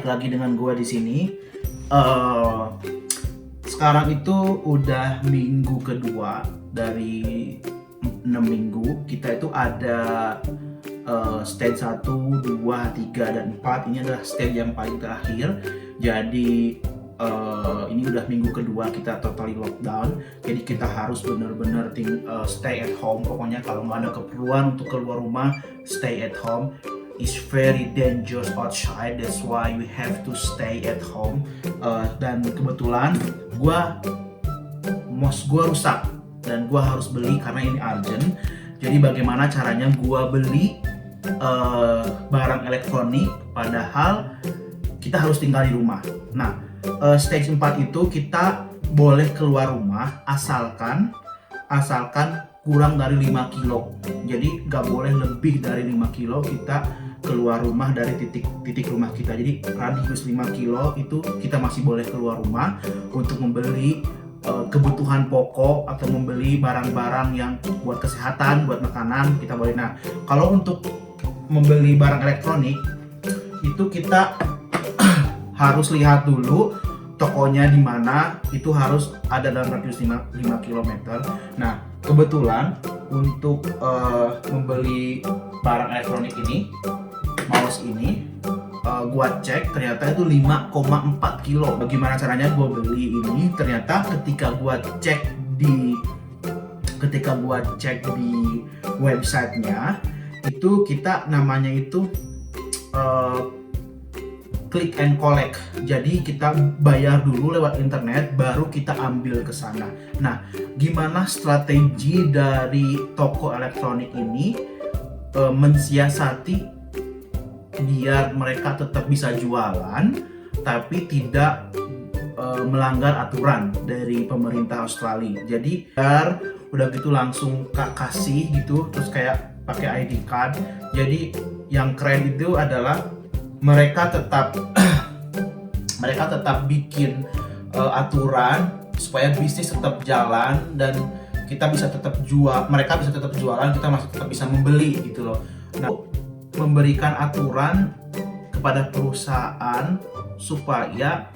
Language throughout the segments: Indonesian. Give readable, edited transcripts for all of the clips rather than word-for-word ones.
Lagi dengan gua di sini. Eh, Sekarang itu udah minggu kedua dari 6 minggu. Kita itu ada stage 1, 2, 3, dan 4. Ini adalah stage yang paling terakhir. Jadi ini udah minggu kedua kita totally lockdown. Jadi kita harus benar-benar stay at home. Pokoknya kalau nggak ada keperluan untuk keluar rumah, stay at home. It's very dangerous outside, that's why we have to stay at home. Dan kebetulan mouse gua rusak dan gua harus beli karena ini urgent. Jadi bagaimana caranya gua beli barang elektronik padahal kita harus tinggal di rumah. Nah, stage 4 itu kita boleh keluar rumah asalkan kurang dari 5 kilo. Jadi nggak boleh lebih dari 5 kilo kita keluar rumah dari titik rumah kita. Jadi radius 5 kilo itu kita masih boleh keluar rumah untuk membeli kebutuhan pokok atau membeli barang-barang yang buat kesehatan, buat makanan, kita boleh. Nah, kalau untuk membeli barang elektronik itu kita harus lihat dulu tokonya di mana, itu harus ada dalam radius 5 km. Nah, kebetulan untuk membeli barang elektronik ini, mouse ini, gua cek ternyata itu 5,4 kilo. Bagaimana caranya gua beli ini? Ternyata ketika gua cek di websitenya itu kita namanya itu click and collect. Jadi kita bayar dulu lewat internet, baru kita ambil ke sana. Nah, gimana strategi dari toko elektronik ini mensiasati biar mereka tetap bisa jualan, tapi tidak melanggar aturan dari pemerintah Australia. Jadi udah gitu langsung kasih gitu, terus kayak pakai ID card. Jadi yang keren itu adalah mereka tetap bikin aturan supaya bisnis tetap jalan dan kita bisa tetap mereka bisa tetap jualan, kita masih tetap bisa membeli gitu loh. Nah, memberikan aturan kepada perusahaan supaya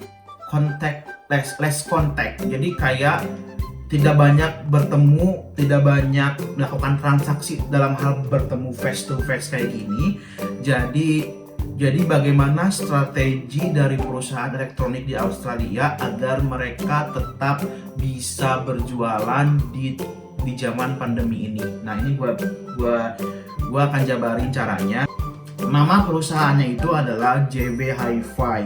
less contact. Jadi kayak tidak banyak bertemu, tidak banyak melakukan transaksi dalam hal bertemu face to face kayak gini. Jadi bagaimana strategi dari perusahaan elektronik di Australia agar mereka tetap bisa berjualan di zaman pandemi ini. Nah, ini gua akan jabarin caranya. Nama perusahaannya itu adalah JB Hi-Fi.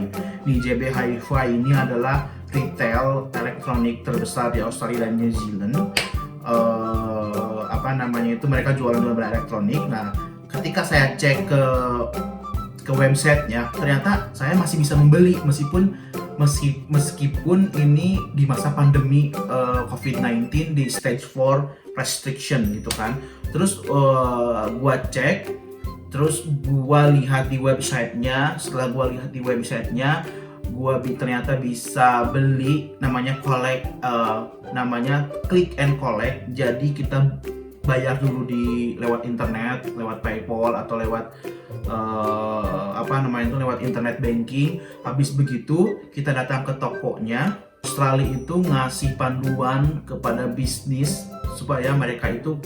Nih, JB Hi-Fi ini adalah retail elektronik terbesar di Australia dan New Zealand. Mereka jualan barang elektronik. Nah, ketika saya cek ke websitenya, ternyata saya masih bisa membeli meskipun ini di masa pandemi COVID-19 di stage 4 restriction gitu kan. Terus gua cek, terus gua lihat di websitenya. Setelah gua lihat di websitenya, gua ternyata bisa beli namanya click and collect. Jadi kita bayar dulu lewat internet, lewat PayPal atau lewat lewat internet banking. Habis begitu kita datang ke tokonya. Australia itu ngasih panduan kepada bisnis supaya mereka itu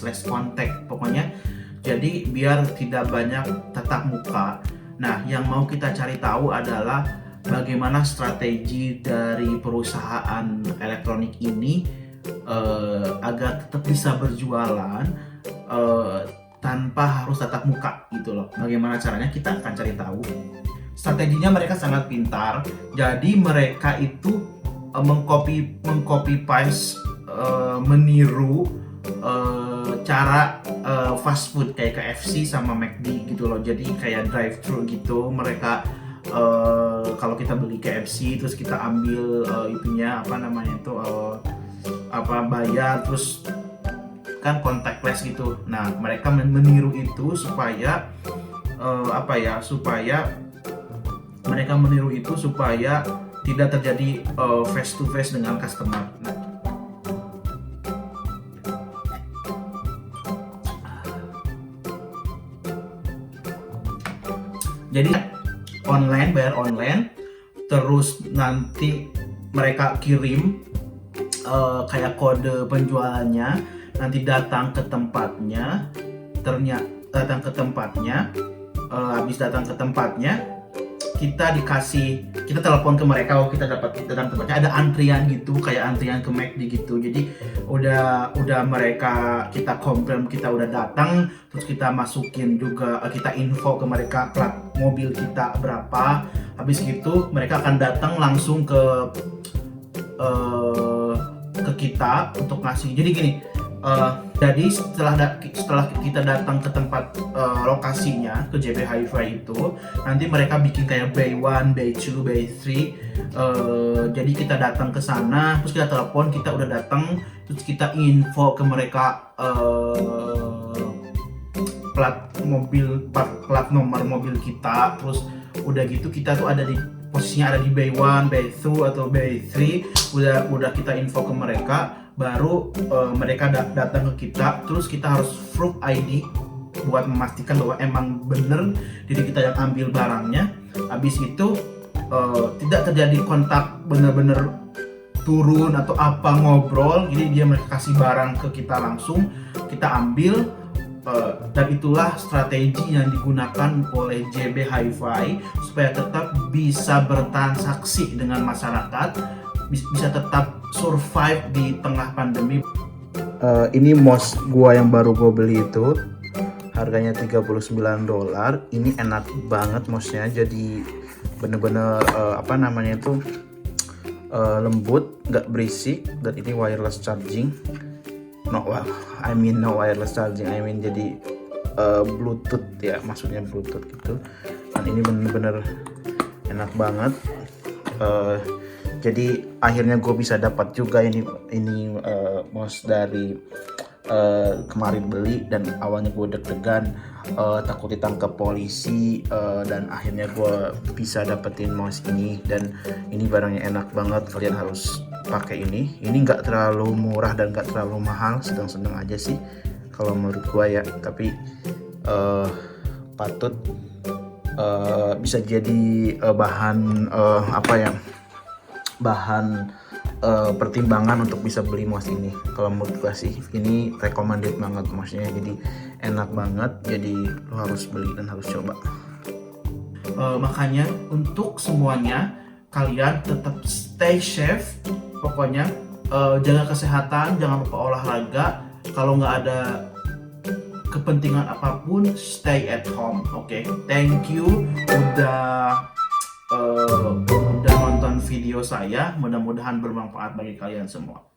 less contact pokoknya. Jadi biar tidak banyak tatap muka. Nah, yang mau kita cari tahu adalah bagaimana strategi dari perusahaan elektronik ini agar tetap bisa berjualan tanpa harus tatap muka gitu loh. Bagaimana caranya, kita akan cari tahu. Strateginya mereka sangat pintar. Jadi mereka itu mengcopy paste, meniru cara fast food kayak KFC sama McD gitu loh. Jadi kayak drive thru gitu. Mereka kalau kita beli KFC terus kita ambil bayar, terus kan contactless gitu. Nah, mereka meniru itu supaya tidak terjadi face to face dengan customer. Nah, Jadi online, bayar online, terus nanti mereka kirim kayak kode penjualannya, nanti datang ke tempatnya, habis datang ke tempatnya, kita telepon ke mereka, kita dapat datang tempatnya, ada antrian gitu, kayak antrian ke McD gitu. Jadi udah mereka, kita confirm kita udah datang, terus kita masukin juga, kita info ke mereka plat mobil kita berapa. Habis gitu mereka akan datang langsung ke kita untuk ngasih. Jadi gini, jadi setelah kita datang ke tempat lokasinya, ke JB Hi-Fi itu, nanti mereka bikin kayak Bay 1, Bay 2, Bay 3. Jadi kita datang ke sana, terus kita telepon kita udah datang, terus kita info ke mereka plat nomor mobil kita, terus udah gitu kita tuh posisinya ada di Bay 1, Bay 2 atau Bay 3. Udah kita info ke mereka, baru mereka datang ke kita, terus kita harus proof ID buat memastikan bahwa emang bener diri kita yang ambil barangnya. Habis itu tidak terjadi kontak bener-bener turun atau apa, ngobrol. Jadi dia mereka kasih barang ke kita langsung, kita ambil. Dan itulah strategi yang digunakan oleh JB Hi-Fi supaya tetap bisa bertransaksi dengan masyarakat, bisa tetap survive di tengah pandemi. Ini mouse gua yang baru gua beli itu harganya $39. Ini enak banget mouse-nya, jadi bener-bener lembut, nggak berisik, dan ini wireless charging. No wireless charging, jadi Bluetooth ya, maksudnya Bluetooth gitu. Dan ini bener-bener enak banget. Jadi akhirnya gue bisa dapat juga ini mouse dari kemarin beli, dan awalnya gue deg-degan takut ditangkap polisi, dan akhirnya gue bisa dapetin mouse ini. Dan ini barangnya enak banget, kalian harus pakai ini. Ini nggak terlalu murah dan nggak terlalu mahal, sedang-sedang aja sih kalau menurut gue ya. Tapi patut bisa jadi bahan pertimbangan untuk bisa beli mouse ini. Kalau menurut gue sih ini recommended banget mouse-nya, jadi enak banget, jadi lo harus beli dan harus coba. Makanya untuk semuanya kalian tetap stay safe, pokoknya jaga kesehatan, jangan lupa olahraga. Kalau nggak ada kepentingan apapun, stay at home. Oke, thank you udah nonton video saya, mudah-mudahan bermanfaat bagi kalian semua.